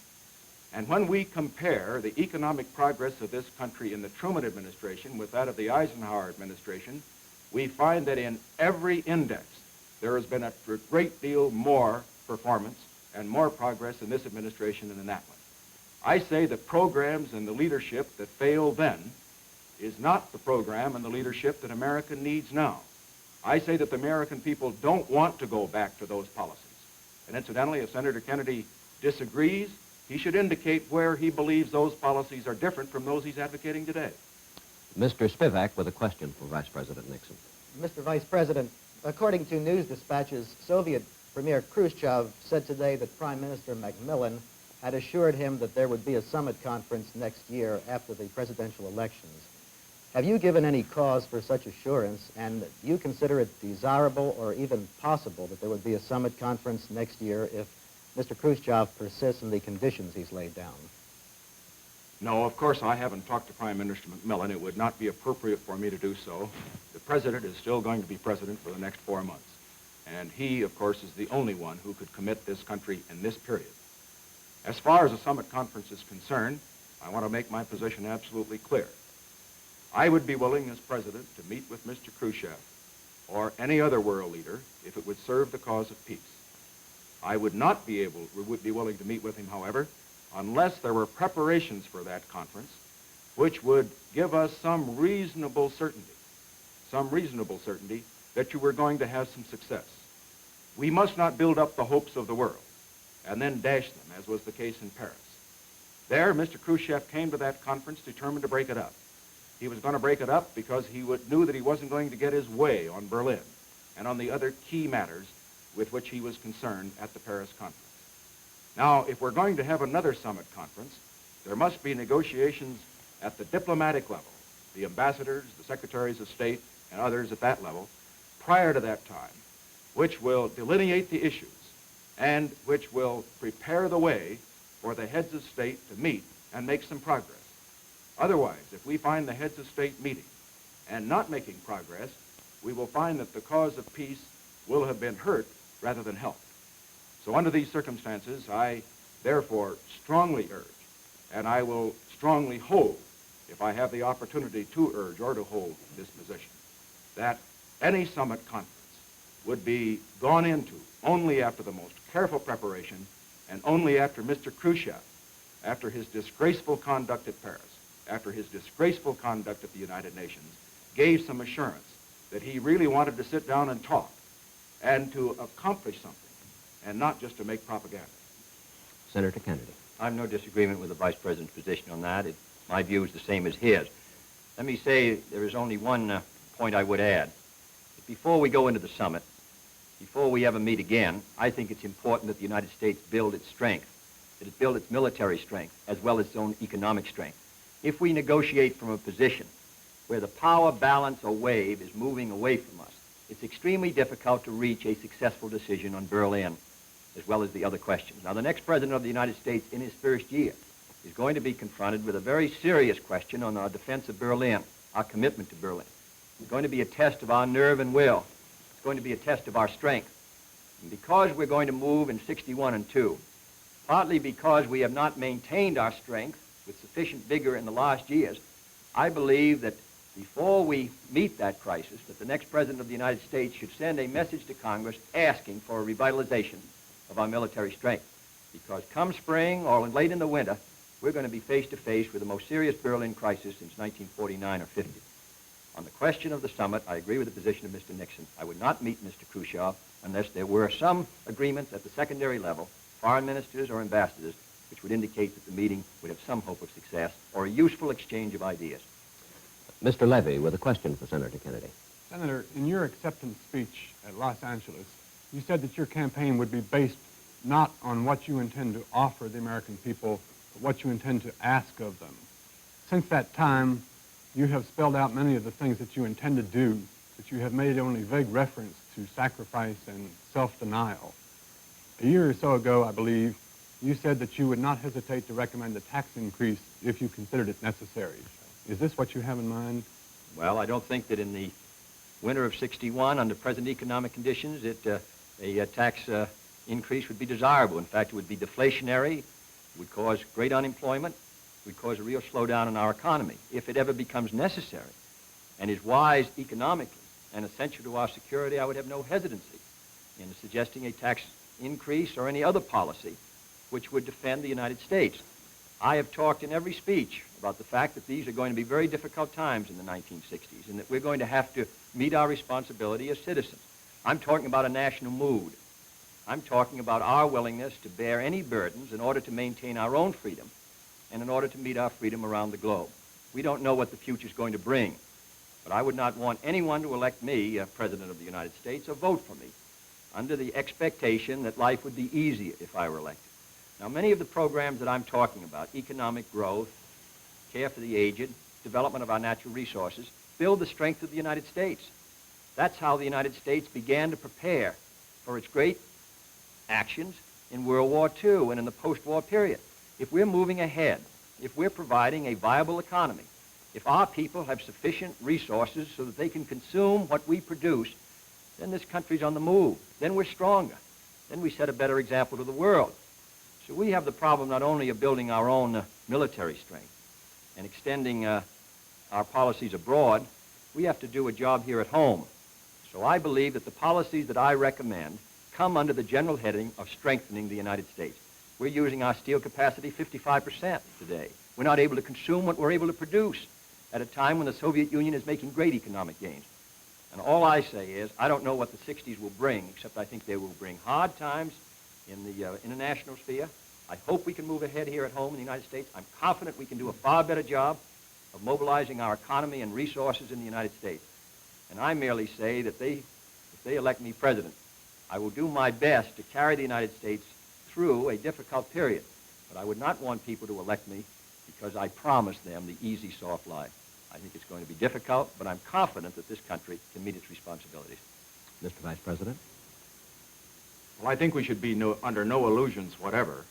And when we compare the economic progress of this country in the Truman administration with that of the Eisenhower administration, we find that in every index there has been a great deal more performance and more progress in this administration than in that one. I say the programs and the leadership that failed then is not the program and the leadership that America needs now. I say that the American people don't want to go back to those policies. And incidentally, if Senator Kennedy disagrees, he should indicate where he believes those policies are different from those he's advocating today. Mr. Spivak with a question for Vice President Nixon. Mr. Vice President, according to news dispatches, Soviet Premier Khrushchev said today that Prime Minister Macmillan had assured him that there would be a summit conference next year after the presidential elections. Have you given any cause for such assurance, and do you consider it desirable or even possible that there would be a summit conference next year if Mr. Khrushchev persists in the conditions he's laid down? No, of course I haven't talked to Prime Minister Macmillan. It would not be appropriate for me to do so. The president is still going to be president for the next 4 months. And he, of course, is the only one who could commit this country in this period. As far as a summit conference is concerned, I want to make my position absolutely clear. I would be willing as president to meet with Mr. Khrushchev or any other world leader if it would serve the cause of peace. I would not be willing to meet with him, however, unless there were preparations for that conference which would give us some reasonable certainty that you were going to have some success. We must not build up the hopes of the world and then dash them, as was the case in Paris. There, Mr. Khrushchev came to that conference determined to break it up. He was going to break it up because he knew that he wasn't going to get his way on Berlin and on the other key matters with which he was concerned at the Paris conference. Now, if we're going to have another summit conference, there must be negotiations at the diplomatic level, the ambassadors, the secretaries of state, and others at that level, prior to that time, which will delineate the issues and which will prepare the way for the heads of state to meet and make some progress. Otherwise, if we find the heads of state meeting and not making progress, we will find that the cause of peace will have been hurt rather than helped. So under these circumstances, I therefore strongly urge, and I will strongly hold, if I have the opportunity to urge or to hold this position, that any summit conference would be gone into only after the most careful preparation and only after Mr. Khrushchev, after his disgraceful conduct at Paris, after his disgraceful conduct at the United Nations, gave some assurance that he really wanted to sit down and talk and to accomplish something and not just to make propaganda. Senator Kennedy. I have no disagreement with the Vice President's position on that. My view is the same as his. Let me say there is only one point I would add. Before we go into the summit, before we ever meet again, I think it's important that the United States build its strength, that it build its military strength, as well as its own economic strength. If we negotiate from a position where the power balance or wave is moving away from us, it's extremely difficult to reach a successful decision on Berlin, as well as the other questions. Now, the next President of the United States in his first year is going to be confronted with a very serious question on our defense of Berlin, our commitment to Berlin. It's going to be a test of our nerve and will. It's going to be a test of our strength. And because we're going to move in 61 and 2, partly because we have not maintained our strength with sufficient vigor in the last years, I believe that before we meet that crisis, that the next President of the United States should send a message to Congress asking for a revitalization of our military strength. Because come spring or late in the winter, we're going to be face to face with the most serious Berlin crisis since 1949 or 50. On the question of the summit, I agree with the position of Mr. Nixon. I would not meet Mr. Khrushchev unless there were some agreements at the secondary level, foreign ministers or ambassadors, which would indicate that the meeting would have some hope of success or a useful exchange of ideas. Mr. Levy with a question for Senator Kennedy. Senator, in your acceptance speech at Los Angeles, you said that your campaign would be based not on what you intend to offer the American people, but what you intend to ask of them. Since that time, you have spelled out many of the things that you intend to do, but you have made only vague reference to sacrifice and self-denial. A year or so ago, I believe, you said that you would not hesitate to recommend a tax increase if you considered it necessary. Is this what you have in mind? Well, I don't think that in the winter of 61, under present economic conditions, a tax increase would be desirable. In fact, it would be deflationary, it would cause great unemployment, it would cause a real slowdown in our economy. If it ever becomes necessary and is wise economically and essential to our security, I would have no hesitancy in suggesting a tax increase or any other policy which would defend the United States. I have talked in every speech about the fact that these are going to be very difficult times in the 1960s and that we're going to have to meet our responsibility as citizens. I'm talking about a national mood. I'm talking about our willingness to bear any burdens in order to maintain our own freedom and in order to meet our freedom around the globe. We don't know what the future is going to bring, but I would not want anyone to elect me President of the United States or vote for me under the expectation that life would be easier if I were elected. Now, many of the programs that I'm talking about, economic growth, care for the aged, development of our natural resources, build the strength of the United States. That's how the United States began to prepare for its great actions in World War II and in the post-war period. If we're moving ahead, if we're providing a viable economy, if our people have sufficient resources so that they can consume what we produce, then this country's on the move. Then we're stronger. Then we set a better example to the world. So we have the problem not only of building our own military strength and extending our policies abroad, we have to do a job here at home. So I believe that the policies that I recommend come under the general heading of strengthening the United States. We're using our steel capacity 55% today. We're not able to consume what we're able to produce at a time when the Soviet Union is making great economic gains. And all I say is, I don't know what the 60s will bring, except I think they will bring hard times in the international sphere. I hope we can move ahead here at home in the United States. I'm confident we can do a far better job of mobilizing our economy and resources in the United States. And I merely say that if they elect me president, I will do my best to carry the United States through a difficult period. But I would not want people to elect me because I promised them the easy, soft life. I think it's going to be difficult, but I'm confident that this country can meet its responsibilities. Mr. Vice President. Well, I think we should be under no illusions whatever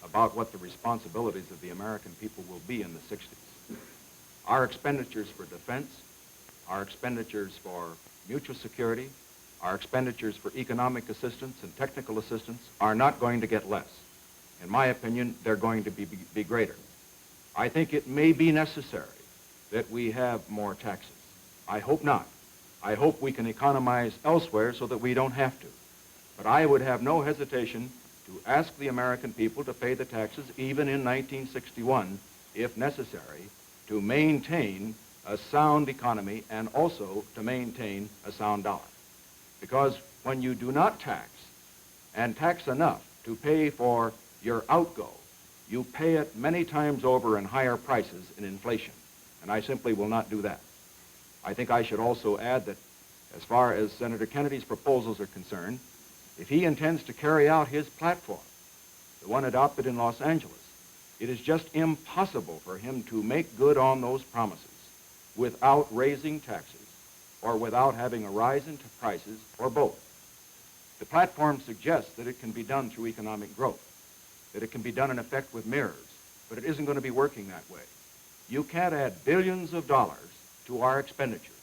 about what the responsibilities of the American people will be in the 60s. Our expenditures for defense, our expenditures for mutual security, our expenditures for economic assistance and technical assistance are not going to get less. In my opinion, they're going to be greater. I think it may be necessary that we have more taxes. I hope not. I hope we can economize elsewhere so that we don't have to. But I would have no hesitation to ask the American people to pay the taxes even in 1961, if necessary, to maintain a sound economy and also to maintain a sound dollar. Because when you do not tax, and tax enough to pay for your outgo, you pay it many times over in higher prices in inflation. And I simply will not do that. I think I should also add that as far as Senator Kennedy's proposals are concerned, if he intends to carry out his platform, the one adopted in Los Angeles, it is just impossible for him to make good on those promises without raising taxes or without having a rise in prices or both. The platform suggests that it can be done through economic growth, that it can be done in effect with mirrors, but it isn't going to be working that way. You can't add billions of dollars to our expenditures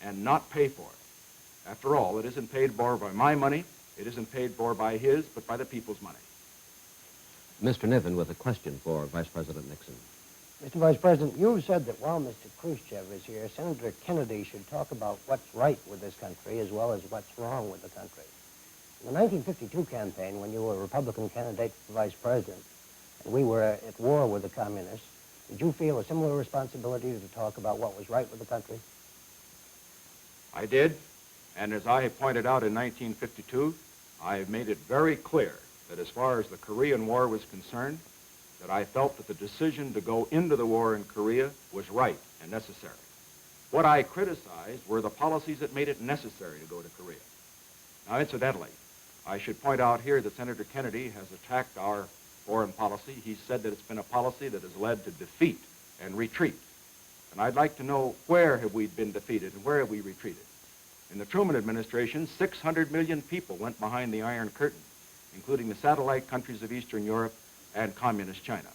and not pay for it. After all, it isn't paid for by my money, it isn't paid for by his, but by the people's money. Mr. Niven with a question for Vice President Nixon. Mr. Vice President, you've said that while Mr. Khrushchev is here, Senator Kennedy should talk about what's right with this country as well as what's wrong with the country. In the 1952 campaign, when you were a Republican candidate for vice president, and we were at war with the communists, did you feel a similar responsibility to talk about what was right with the country? I did, and as I pointed out in 1952, I have made it very clear that as far as the Korean War was concerned, that I felt that the decision to go into the war in Korea was right and necessary. What I criticized were the policies that made it necessary to go to Korea. Now, incidentally, I should point out here that Senator Kennedy has attacked our foreign policy. He said that it's been a policy that has led to defeat and retreat. And I'd like to know, where have we been defeated and where have we retreated? In the Truman administration, 600 million people went behind the Iron Curtain, including the satellite countries of Eastern Europe and communist China.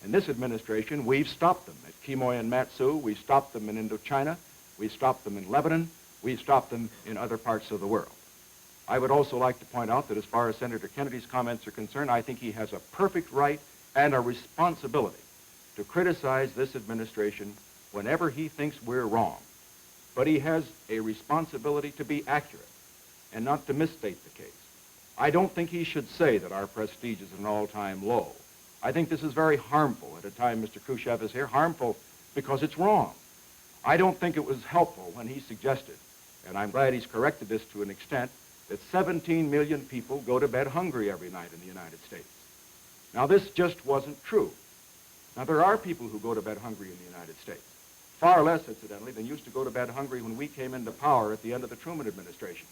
In this administration, we've stopped them at Quemoy and Matsu, we've stopped them in Indochina, we've stopped them in Lebanon, we've stopped them in other parts of the world. I would also like to point out that as far as Senator Kennedy's comments are concerned, I think he has a perfect right and a responsibility to criticize this administration whenever he thinks we're wrong. But he has a responsibility to be accurate and not to misstate the case. I don't think he should say that our prestige is at an all-time low. I think this is very harmful at a time Mr. Khrushchev is here, harmful because it's wrong. I don't think it was helpful when he suggested, and I'm glad he's corrected this to an extent, that 17 million people go to bed hungry every night in the United States. Now, this just wasn't true. Now, there are people who go to bed hungry in the United States, far less, incidentally, than used to go to bed hungry when we came into power at the end of the Truman administration.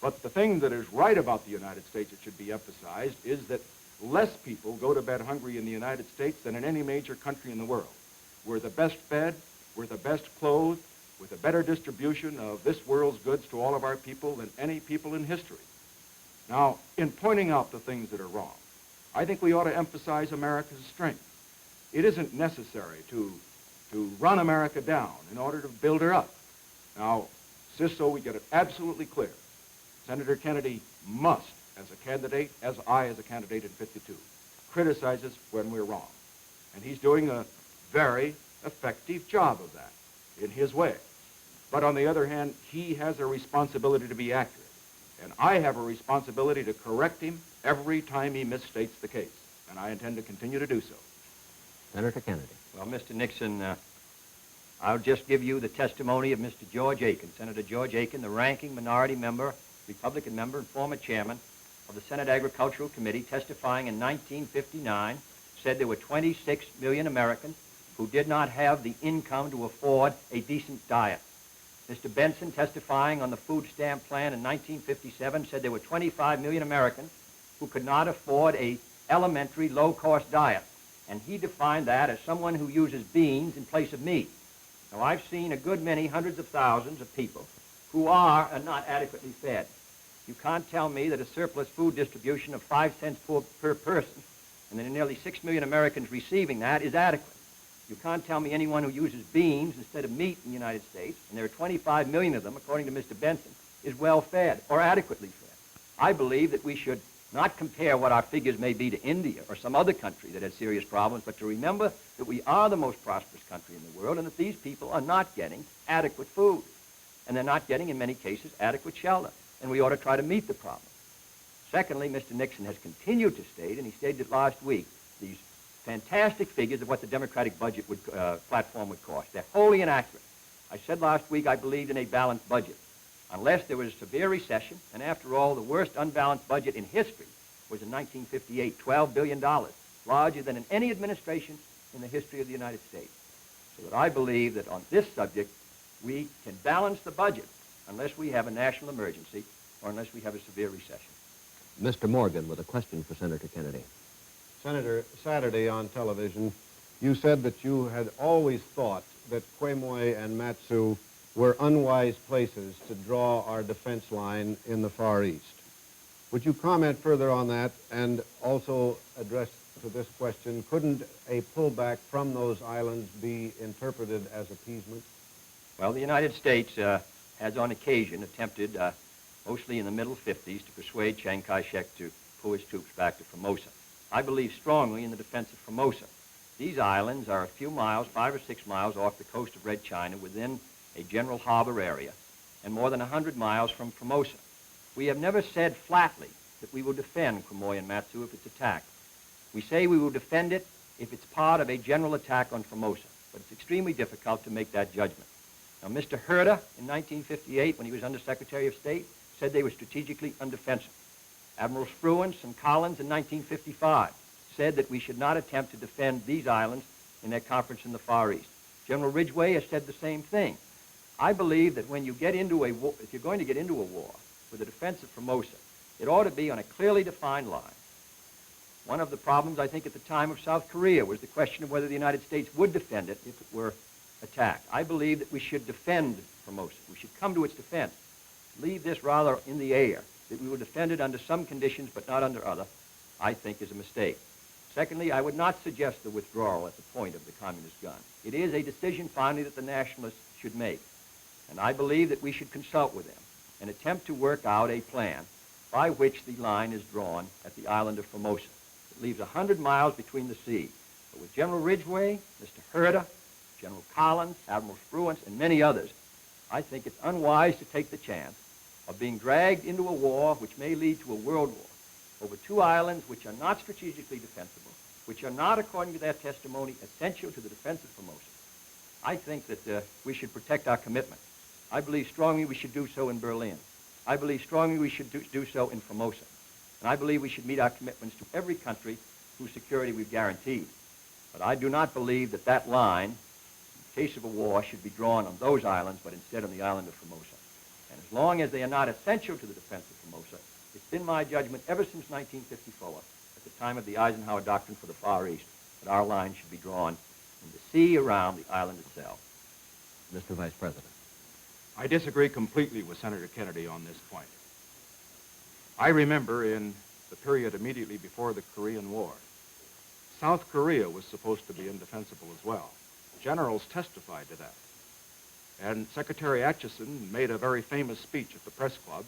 But the thing that is right about the United States that should be emphasized is that less people go to bed hungry in the United States than in any major country in the world. We're the best fed, we're the best clothed, with a better distribution of this world's goods to all of our people than any people in history. Now, in pointing out the things that are wrong, I think we ought to emphasize America's strength. It isn't necessary to run America down in order to build her up. Now, just so we get it absolutely clear, Senator Kennedy must, as a candidate, as I as a candidate in 52, criticize us when we're wrong. And he's doing a very effective job of that in his way. But on the other hand, he has a responsibility to be accurate. And I have a responsibility to correct him every time he misstates the case. And I intend to continue to do so. Senator Kennedy. Well, Mr. Nixon, I'll just give you the testimony of Mr. George Aiken, Senator George Aiken, the ranking minority member, Republican member, and former chairman of the Senate Agricultural Committee, testifying in 1959, said there were 26 million Americans who did not have the income to afford a decent diet. Mr. Benson, testifying on the food stamp plan in 1957, said there were 25 million Americans who could not afford a elementary low-cost diet. And he defined that as someone who uses beans in place of meat. Now, I've seen a good many hundreds of thousands of people who are not adequately fed. You can't tell me that a surplus food distribution of 5 cents per person, and there are nearly 6 million Americans receiving that, is adequate. You can't tell me anyone who uses beans instead of meat in the United States, and there are 25 million of them, according to Mr. Benson, is well fed or adequately fed. I believe that we should not compare what our figures may be to India or some other country that has serious problems, but to remember that we are the most prosperous country in the world and that these people are not getting adequate food. And they're not getting, in many cases, adequate shelter. And we ought to try to meet the problem. Secondly, Mr. Nixon has continued to state, and he stated it last week, these fantastic figures of what the Democratic budget platform would cost. They're wholly inaccurate. I said last week I believed in a balanced budget, unless there was a severe recession, and after all, the worst unbalanced budget in history was in 1958, $12 billion, larger than in any administration in the history of the United States. So that I believe that on this subject, we can balance the budget unless we have a national emergency or unless we have a severe recession. Mr. Morgan with a question for Senator Kennedy. Senator, Saturday on television, you said that you had always thought that Quemoy and Matsu were unwise places to draw our defense line in the Far East. Would you comment further on that and also address to this question, couldn't a pullback from those islands be interpreted as appeasement? Well, the United States has on occasion attempted, mostly in the middle 50s, to persuade Chiang Kai-shek to pull his troops back to Formosa. I believe strongly in the defense of Formosa. These islands are a few miles, 5 or 6 miles off the coast of Red China within a general harbor area and more than 100 miles from Formosa. We have never said flatly that we will defend Quemoy and Matsu if it's attacked. We say we will defend it if it's part of a general attack on Formosa, but it's extremely difficult to make that judgment. Now, Mr. Herder, in 1958, when he was Under Secretary of State, said they were strategically undefensible. Admiral Spruance and Collins in 1955 said that we should not attempt to defend these islands in their conference in the Far East. General Ridgway has said the same thing. I believe that when you get into a war, if you're going to get into a war for the defense of Formosa, it ought to be on a clearly defined line. One of the problems, I think, at the time of South Korea was the question of whether the United States would defend it if it were attacked. I believe that we should defend Formosa. We should come to its defense. Leave this rather in the air, that we will defend it under some conditions but not under other, I think is a mistake. Secondly, I would not suggest the withdrawal at the point of the communist gun. It is a decision finally that the nationalists should make. And I believe that we should consult with them and attempt to work out a plan by which the line is drawn at the island of Formosa. It leaves 100 miles between the sea. But with General Ridgway, Mr. Herder, General Collins, Admiral Spruance, and many others, I think it's unwise to take the chance of being dragged into a war which may lead to a world war over two islands which are not strategically defensible, which are not, according to their testimony, essential to the defense of Formosa. I think that we should protect our commitment. I believe strongly we should do so in Berlin. I believe strongly we should do so in Formosa. And I believe we should meet our commitments to every country whose security we've guaranteed. But I do not believe that that line, in case of a war, should be drawn on those islands, but instead on the island of Formosa. And as long as they are not essential to the defense of Formosa, it's been my judgment ever since 1954, at the time of the Eisenhower Doctrine for the Far East, that our line should be drawn in the sea around the island itself. Mr. Vice President. I disagree completely with Senator Kennedy on this point. I remember in the period immediately before the Korean War, South Korea was supposed to be indefensible as well. Generals testified to that. And Secretary Atchison made a very famous speech at the press club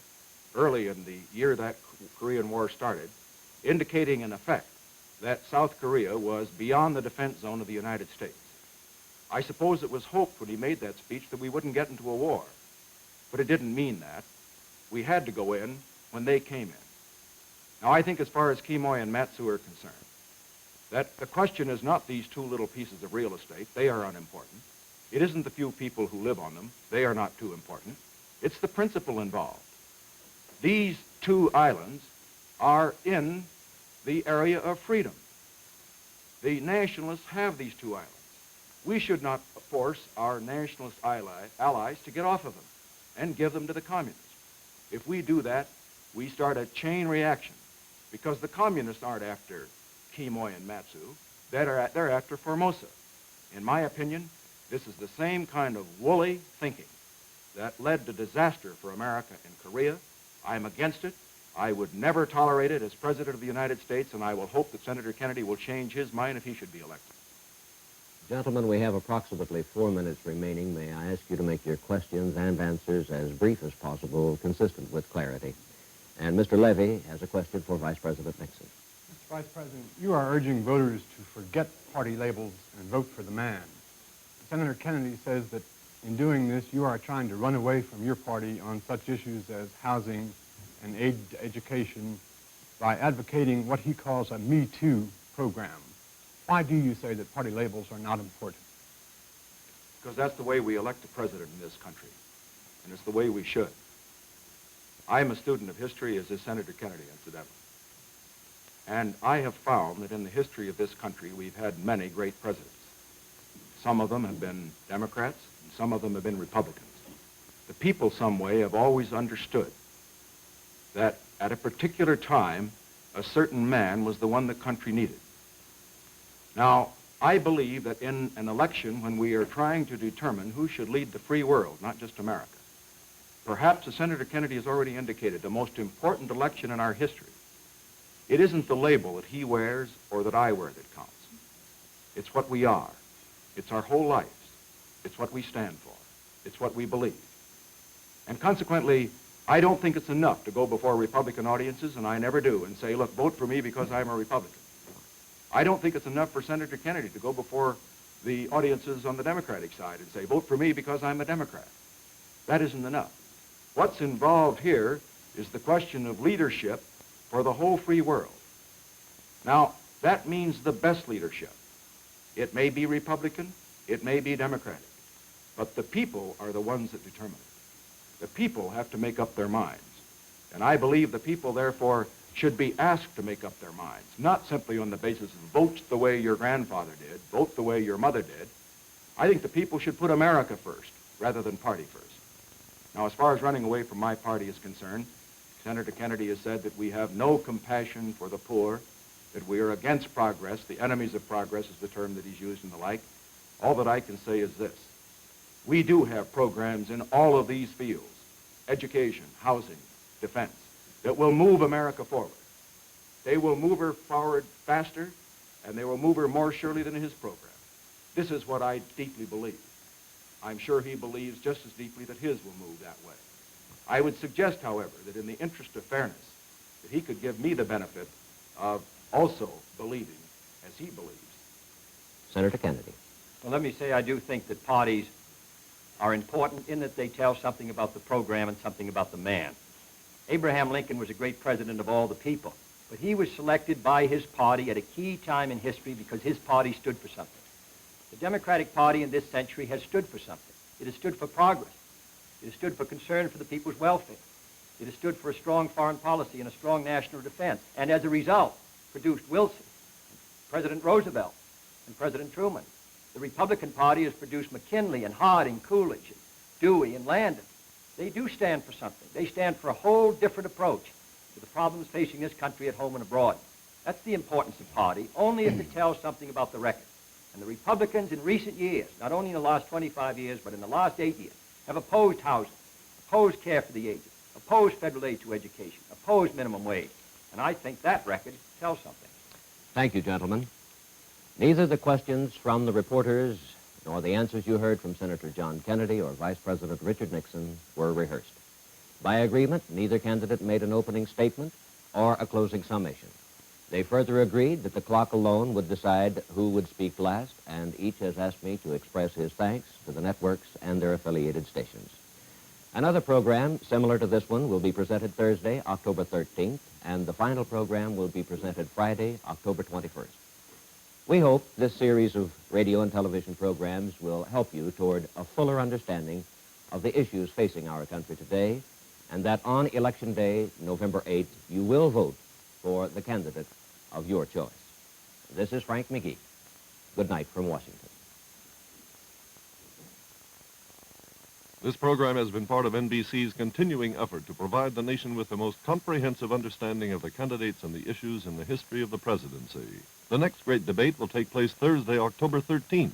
early in the year that Korean War started, indicating in effect that South Korea was beyond the defense zone of the United States. I suppose it was hoped when he made that speech that we wouldn't get into a war, but it didn't mean that. We had to go in when they came in. Now, I think as far as Quemoy and Matsu are concerned, that the question is not these two little pieces of real estate. They are unimportant. It isn't the few people who live on them. They are not too important. It's the principle involved. These two islands are in the area of freedom. The nationalists have these two islands. We should not force our nationalist allies to get off of them and give them to the communists. If we do that, we start a chain reaction, because the communists aren't after Quemoy and Matsu. They're after Formosa. In my opinion, this is the same kind of woolly thinking that led to disaster for America in Korea. I'm against it. I would never tolerate it as President of the United States, and I will hope that Senator Kennedy will change his mind if he should be elected. Gentlemen, we have approximately 4 minutes remaining. May I ask you to make your questions and answers as brief as possible, consistent with clarity. And Mr. Levy has a question for Vice President Nixon. Mr. Vice President, you are urging voters to forget party labels and vote for the man. Senator Kennedy says that in doing this, you are trying to run away from your party on such issues as housing and aid to education by advocating what he calls a Me Too program. Why do you say that party labels are not important? Because that's the way we elect a president in this country, and it's the way we should. I am a student of history, as is Senator Kennedy, incidentally. And I have found that in the history of this country, we've had many great presidents. Some of them have been Democrats, and some of them have been Republicans. The people, some way, have always understood that at a particular time, a certain man was the one the country needed. Now, I believe that in an election, when we are trying to determine who should lead the free world, not just America, perhaps, as Senator Kennedy has already indicated, the most important election in our history, it isn't the label that he wears or that I wear that counts. It's what we are. It's our whole lives. It's what we stand for. It's what we believe. And consequently, I don't think it's enough to go before Republican audiences, and I never do, and say, look, vote for me because I'm a Republican. I don't think it's enough for Senator Kennedy to go before the audiences on the Democratic side and say, vote for me because I'm a Democrat. That isn't enough. What's involved here is the question of leadership for the whole free world. Now, that means the best leadership. It may be Republican, it may be Democratic, but the people are the ones that determine it. The people have to make up their minds. And I believe the people, therefore, should be asked to make up their minds, not simply on the basis of vote the way your grandfather did, vote the way your mother did. I think the people should put America first rather than party first. Now, as far as running away from my party is concerned, Senator Kennedy has said that we have no compassion for the poor, that we are against progress, the enemies of progress is the term that he's used and the like. All that I can say is this. We do have programs in all of these fields, education, housing, defense, that will move America forward. They will move her forward faster, and they will move her more surely than his program. This is what I deeply believe. I'm sure he believes just as deeply that his will move that way. I would suggest, however, that in the interest of fairness, that he could give me the benefit of also believing as he believes. Senator Kennedy. Well, let me say I do think that parties are important in that they tell something about the program and something about the man. Abraham Lincoln was a great president of all the people, but he was selected by his party at a key time in history because his party stood for something. The Democratic Party in this century has stood for something. It has stood for progress. It has stood for concern for the people's welfare. It has stood for a strong foreign policy and a strong national defense, and as a result, produced Wilson, President Roosevelt, and President Truman. The Republican Party has produced McKinley and Harding, Coolidge, and Dewey, and Landon. They do stand for something. They stand for a whole different approach to the problems facing this country at home and abroad. That's the importance of party, only if it tells something about the record. And the Republicans in recent years, not only in the last 25 years, but in the last 8 years, have opposed housing, opposed care for the aged, opposed federal aid to education, opposed minimum wage. And I think that record tells something. Thank you, gentlemen. Neither the questions from the reporters nor the answers you heard from Senator John Kennedy or Vice President Richard Nixon were rehearsed. By agreement, neither candidate made an opening statement or a closing summation. They further agreed that the clock alone would decide who would speak last, and each has asked me to express his thanks to the networks and their affiliated stations. Another program similar to this one will be presented Thursday, October 13th, and the final program will be presented Friday, October 21st. We hope this series of radio and television programs will help you toward a fuller understanding of the issues facing our country today, and that on Election Day, November 8th, you will vote for the candidate of your choice. This is Frank McGee. Good night from Washington. This program has been part of NBC's continuing effort to provide the nation with the most comprehensive understanding of the candidates and the issues in the history of the presidency. The next great debate will take place Thursday, October 13th.